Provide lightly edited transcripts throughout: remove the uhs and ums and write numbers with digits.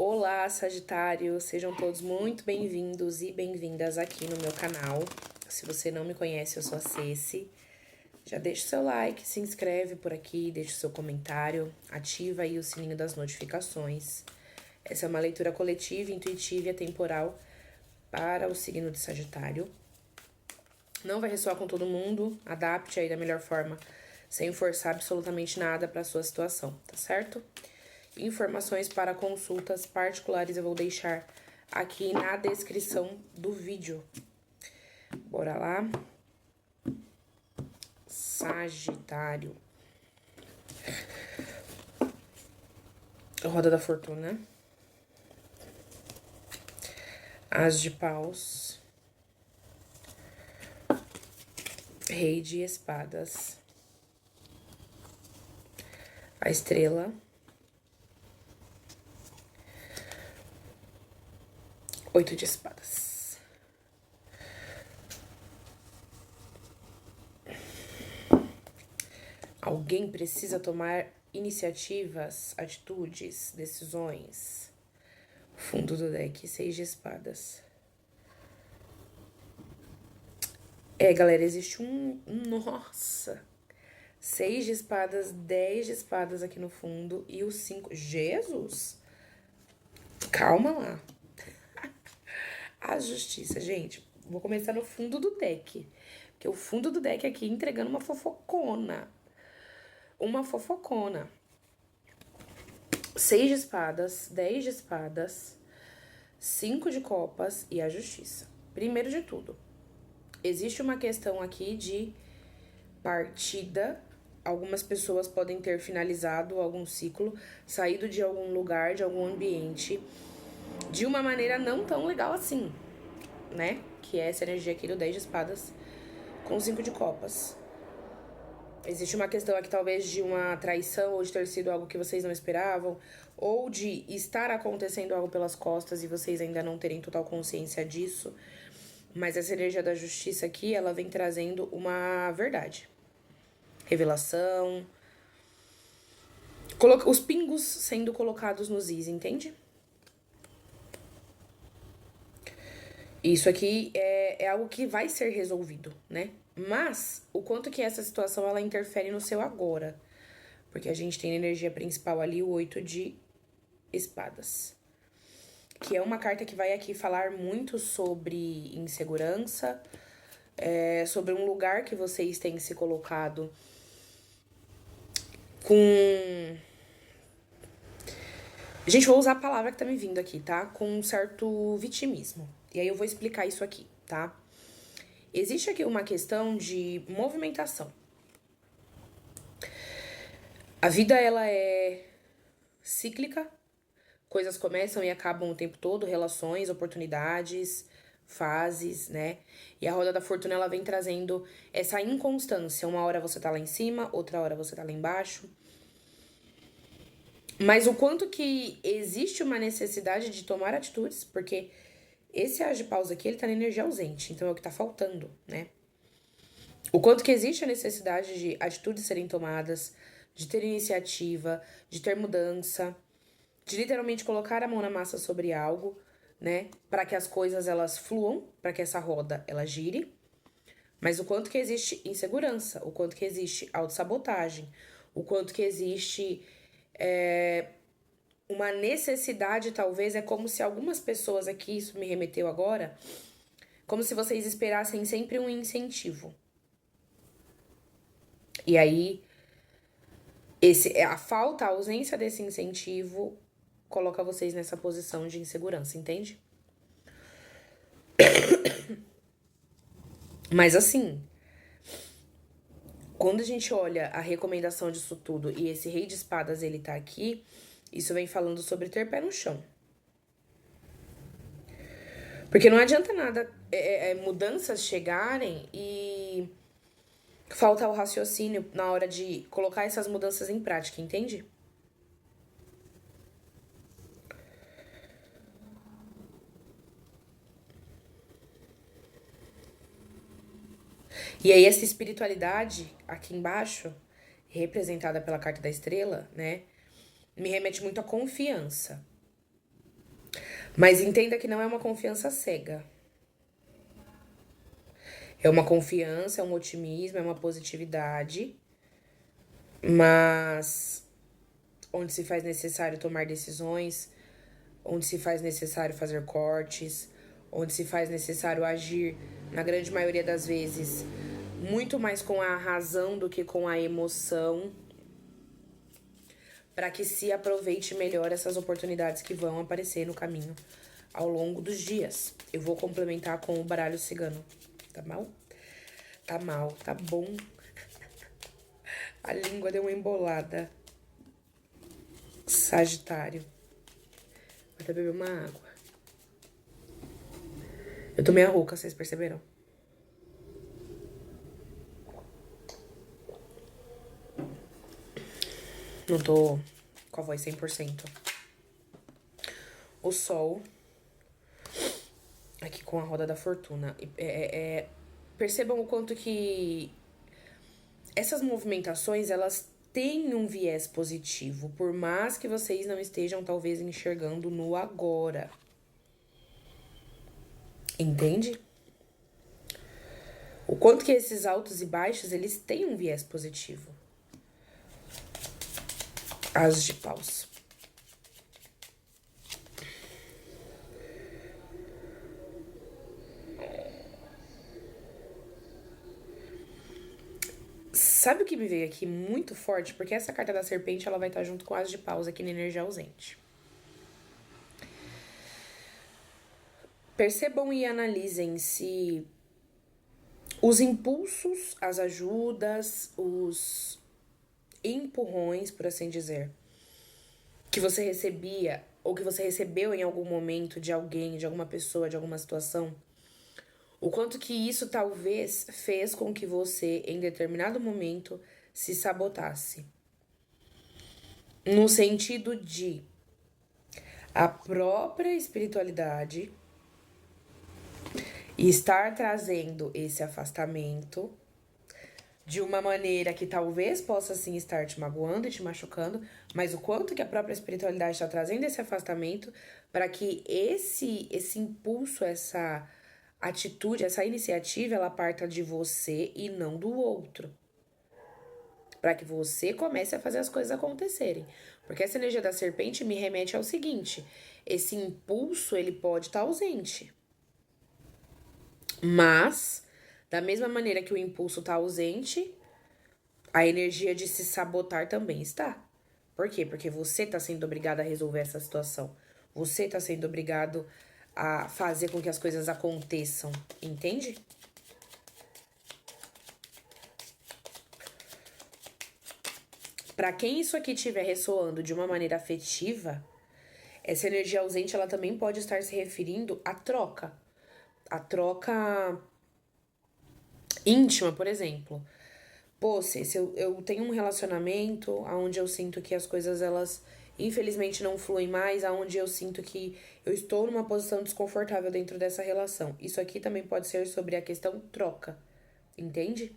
Olá, Sagitário! Sejam todos muito bem-vindos e bem-vindas aqui no meu canal. Se você não me conhece, eu sou a Ceci. Já deixa o seu like, se inscreve por aqui, deixa o seu comentário, ativa aí o sininho das notificações. Essa é uma leitura coletiva, intuitiva e atemporal para o signo de Sagitário. Não vai ressoar com todo mundo, adapte aí da melhor forma, sem forçar absolutamente nada para a sua situação, tá certo? Informações para consultas particulares eu vou deixar aqui na descrição do vídeo. Bora lá. Sagitário. Roda da Fortuna. As de Paus. Rei de Espadas. A Estrela. Oito de Espadas. Alguém precisa tomar iniciativas, atitudes, decisões. Fundo do deck, 6 de Espadas. Galera, existe Nossa! 6 de Espadas, 10 de Espadas aqui no fundo e o 5... Jesus! Calma lá. A Justiça, gente, vou começar no fundo do deck. Porque o fundo do deck aqui entregando uma fofocona. Uma fofocona. 6 de Espadas, 10 de Espadas, 5 de Copas e a Justiça. Primeiro de tudo, existe uma questão aqui de partida. Algumas pessoas podem ter finalizado algum ciclo, saído de algum lugar, de algum ambiente, de uma maneira não tão legal assim, né? Que é essa energia aqui do 10 de Espadas com 5 de Copas. Existe uma questão aqui talvez de uma traição, ou de ter sido algo que vocês não esperavam, ou de estar acontecendo algo pelas costas e vocês ainda não terem total consciência disso. Mas essa energia da Justiça aqui, ela vem trazendo uma verdade. Revelação. Os pingos sendo colocados nos is, entende? Isso aqui é algo que vai ser resolvido, né? Mas o quanto que essa situação ela interfere no seu agora. Porque a gente tem a energia principal ali, o 8 de Espadas. Que é uma carta que vai aqui falar muito sobre insegurança, sobre um lugar que vocês têm se colocado com... Gente, vou usar a palavra que tá me vindo aqui, tá? Com um certo vitimismo. E aí eu vou explicar isso aqui, tá? Existe aqui uma questão de movimentação. A vida, ela é cíclica. Coisas começam e acabam o tempo todo. Relações, oportunidades, fases, né? E a roda da fortuna, ela vem trazendo essa inconstância. Uma hora você tá lá em cima, outra hora você tá lá embaixo. Mas o quanto que existe uma necessidade de tomar atitudes, porque esse As de Paus aqui, ele tá na energia ausente, então é o que tá faltando, né? O quanto que existe a necessidade de atitudes serem tomadas, de ter iniciativa, de ter mudança, de literalmente colocar a mão na massa sobre algo, né? Para que as coisas, elas fluam, para que essa roda, ela gire. Mas o quanto que existe insegurança, o quanto que existe autossabotagem, o quanto que existe... uma necessidade, talvez, é como se algumas pessoas aqui, isso me remeteu agora, como se vocês esperassem sempre um incentivo. E aí, a falta, a ausência desse incentivo coloca vocês nessa posição de insegurança, entende? Mas assim, quando a gente olha a recomendação disso tudo e esse Rei de Espadas, ele tá aqui, isso vem falando sobre ter pé no chão. Porque não adianta nada mudanças chegarem e falta o raciocínio na hora de colocar essas mudanças em prática, entende? E aí essa espiritualidade aqui embaixo, representada pela carta da estrela, né? Me remete muito à confiança. Mas entenda que não é uma confiança cega. É uma confiança, é um otimismo, é uma positividade, mas onde se faz necessário tomar decisões, onde se faz necessário fazer cortes, onde se faz necessário agir, na grande maioria das vezes, muito mais com a razão do que com a emoção, para que se aproveite melhor essas oportunidades que vão aparecer no caminho ao longo dos dias. Eu vou complementar com o baralho cigano, tá mal? Tá mal, tá bom. A língua deu uma embolada. Sagitário. Vou até beber uma água. Eu tô meio rouca, vocês perceberam? Não tô com a voz 100%. O sol. Aqui com a roda da fortuna. Percebam o quanto que essas movimentações, elas têm um viés positivo, por mais que vocês não estejam talvez enxergando no agora. Entende? O quanto que esses altos e baixos, eles têm um viés positivo. As de paus. Sabe o que me veio aqui muito forte? Porque essa carta da serpente, ela vai estar junto com as de paus aqui na energia ausente. Percebam e analisem se os impulsos, as ajudas, os empurrões, por assim dizer, que você recebia ou que você recebeu em algum momento de alguém, de alguma pessoa, de alguma situação, o quanto que isso talvez fez com que você, em determinado momento, se sabotasse. No sentido de a própria espiritualidade estar trazendo esse afastamento de uma maneira que talvez possa sim estar te magoando e te machucando, mas o quanto que a própria espiritualidade está trazendo esse afastamento para que esse impulso, essa atitude, essa iniciativa, ela parta de você e não do outro. Para que você comece a fazer as coisas acontecerem. Porque essa energia da serpente me remete ao seguinte: esse impulso, ele pode estar ausente. Mas, da mesma maneira que o impulso está ausente, a energia de se sabotar também está. Por quê? Porque você está sendo obrigado a resolver essa situação. Você está sendo obrigado a fazer com que as coisas aconteçam. Entende? Para quem isso aqui estiver ressoando de uma maneira afetiva, essa energia ausente, ela também pode estar se referindo à troca. A troca íntima, por exemplo. Pô, se eu tenho um relacionamento onde eu sinto que as coisas, elas infelizmente não fluem mais, aonde eu sinto que eu estou numa posição desconfortável dentro dessa relação. Isso aqui também pode ser sobre a questão troca, entende?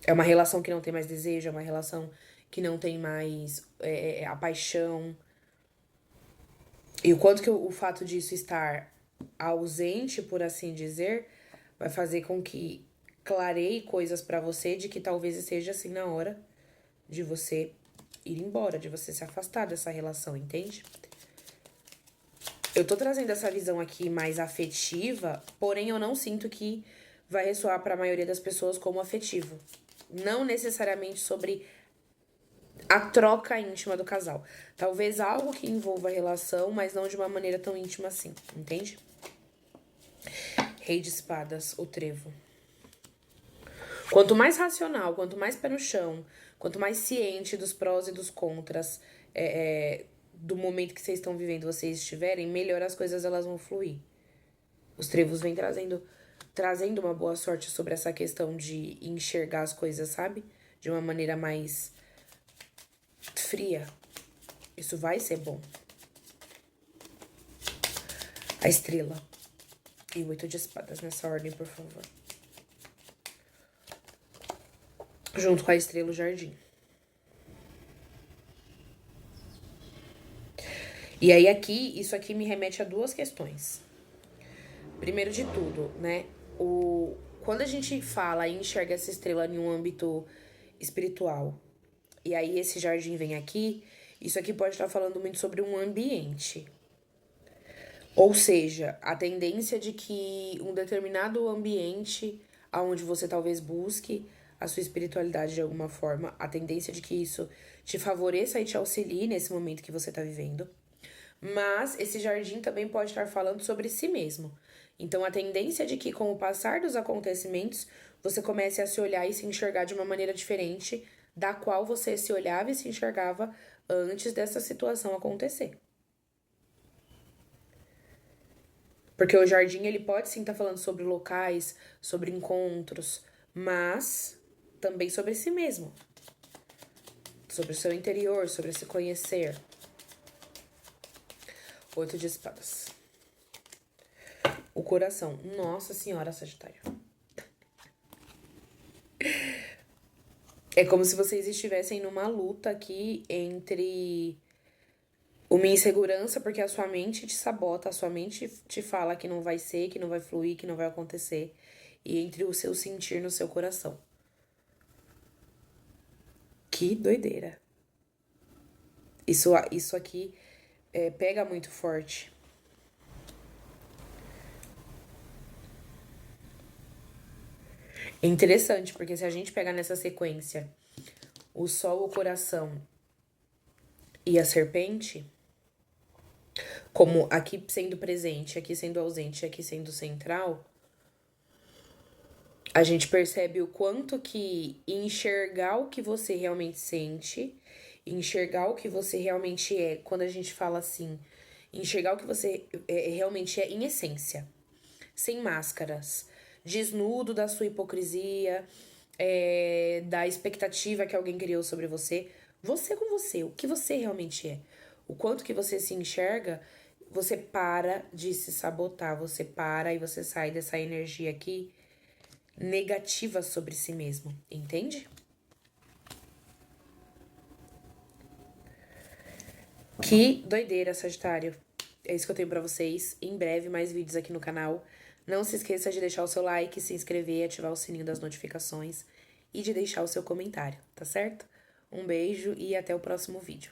É uma relação que não tem mais desejo, é uma relação que não tem mais a paixão. E o quanto que o fato disso estar ausente, por assim dizer, vai fazer com que clareie coisas pra você de que talvez seja assim na hora de você ir embora, de você se afastar dessa relação, entende? Eu tô trazendo essa visão aqui mais afetiva, porém eu não sinto que vai ressoar para a maioria das pessoas como afetivo. Não necessariamente sobre a troca íntima do casal. Talvez algo que envolva a relação, mas não de uma maneira tão íntima assim, entende? Rei de espadas, o trevo. Quanto mais racional, quanto mais pé no chão, quanto mais ciente dos prós e dos contras do momento que vocês estão vivendo, vocês estiverem, melhor as coisas elas vão fluir. Os trevos vêm trazendo uma boa sorte sobre essa questão de enxergar as coisas, sabe? De uma maneira mais fria. Isso vai ser bom. A estrela e o 8 de espadas nessa ordem, por favor. Junto com a estrela, o jardim. E aí aqui, isso aqui me remete a duas questões. Primeiro de tudo, né? Quando a gente fala e enxerga essa estrela em um âmbito espiritual, e aí esse jardim vem aqui, isso aqui pode estar falando muito sobre um ambiente. Ou seja, a tendência de que um determinado ambiente aonde você talvez busque a sua espiritualidade de alguma forma, a tendência de que isso te favoreça e te auxilie nesse momento que você está vivendo. Mas esse jardim também pode estar falando sobre si mesmo. Então, a tendência de que, com o passar dos acontecimentos, você comece a se olhar e se enxergar de uma maneira diferente da qual você se olhava e se enxergava antes dessa situação acontecer. Porque o jardim, ele pode sim estar falando sobre locais, sobre encontros, mas também sobre si mesmo. Sobre o seu interior, sobre se conhecer. 8 de espadas. O coração. Nossa Senhora, Sagitário. É como se vocês estivessem numa luta aqui entre uma insegurança, porque a sua mente te sabota, a sua mente te fala que não vai ser, que não vai fluir, que não vai acontecer. E entre o seu sentir no seu coração. Que doideira. Isso aqui pega muito forte. É interessante, porque se a gente pegar nessa sequência o sol, o coração e a serpente, como aqui sendo presente, aqui sendo ausente, aqui sendo central, a gente percebe o quanto que enxergar o que você realmente sente, enxergar o que você realmente é, quando a gente fala assim, enxergar o que você realmente é em essência, sem máscaras, desnudo da sua hipocrisia, da expectativa que alguém criou sobre você. Você com você, o que você realmente é. O quanto que você se enxerga, você para de se sabotar, você para e você sai dessa energia aqui negativa sobre si mesmo, entende? Que doideira, Sagitário. É isso que eu tenho pra vocês. Em breve, mais vídeos aqui no canal. Não se esqueça de deixar o seu like, se inscrever, ativar o sininho das notificações e de deixar o seu comentário, tá certo? Um beijo e até o próximo vídeo.